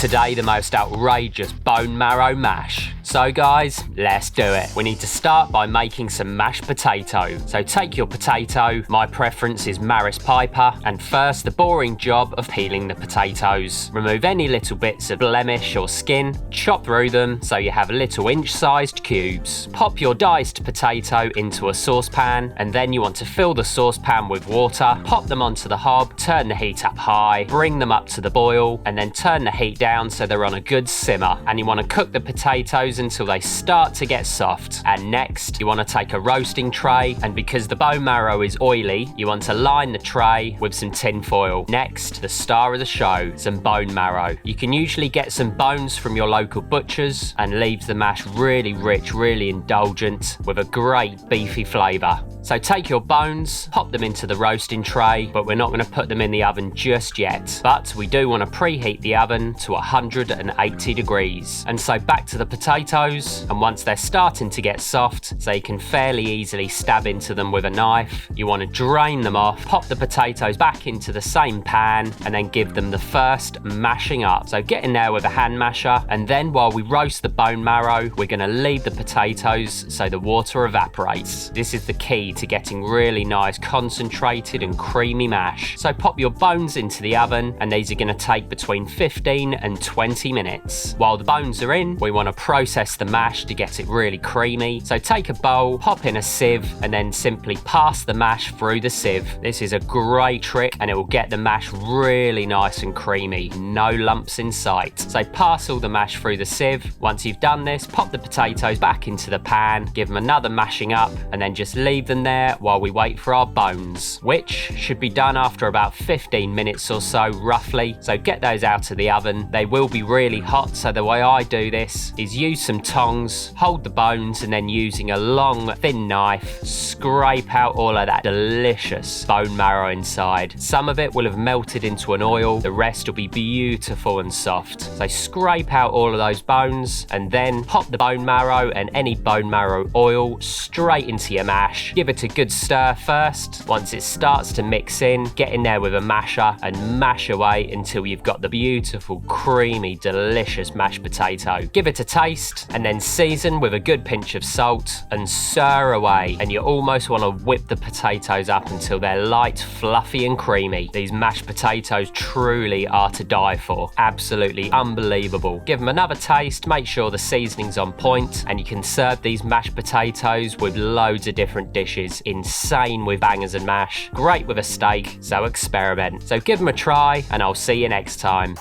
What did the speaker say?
today the most outrageous bone marrow mash. So guys, let's do it. We need to start by making some mashed potato. So take your potato, my preference is Maris Piper, and first the boring job of peeling the potatoes. Remove any little bits of blemish or skin, chop through them so you have little inch-sized cubes. Pop your diced potato into a saucepan, and then you want to fill the saucepan with water, pop them onto the hob, turn the heat up high, bring them up to the boil, and then turn the heat down so they're on a good simmer. And you want to cook the potatoes until they start to get soft. And next, you want to take a roasting tray, and because the bone marrow is oily, you want to line the tray with some tin foil. Next, the star of the show, some bone marrow. You can usually get some bones from your local butchers and leaves the mash really rich, really indulgent with a great beefy flavour. So take your bones, pop them into the roasting tray, but we're not going to put them in the oven just yet. But we do want to preheat the oven to 180 degrees. And so back to the potatoes, and once they're starting to get soft, so you can fairly easily stab into them with a knife, you want to drain them off, pop the potatoes back into the same pan, and then give them the first mashing up. So get in there with a hand masher, and then while we roast the bone marrow, we're going to leave the potatoes so the water evaporates. This is the key to getting really nice concentrated and creamy mash. So pop your bones into the oven, and these are going to take between 15 and 20 minutes. While the bones are in, we want to process the mash to get it really creamy. So take a bowl, pop in a sieve, and then simply pass the mash through the sieve. This is a great trick and it will get the mash really nice and creamy. No lumps in sight. So pass all the mash through the sieve. Once you've done this, pop the potatoes back into the pan, give them another mashing up, and then just leave them there while we wait for our bones, which should be done after about 15 minutes or so roughly. So get those out of the oven. They will be really hot, so the way I do this is use some tongs, hold the bones, and then using a long thin knife, scrape out all of that delicious bone marrow inside. Some of it will have melted into an oil, the rest will be beautiful and soft. So scrape out all of those bones, and then pop the bone marrow and any bone marrow oil straight into your mash. Give it a good stir first. Once it starts to mix in, get in there with a masher and mash away until you've got the beautiful, creamy, delicious mashed potato. Give it a taste and then season with a good pinch of salt and stir away. And you almost want to whip the potatoes up until they're light, fluffy and creamy. These mashed potatoes truly are to die for. Absolutely unbelievable. Give them another taste, make sure the seasoning's on point, and you can serve these mashed potatoes with loads of different dishes. Insane with bangers and mash, great with a steak, so experiment. So give them a try, and I'll see you next time.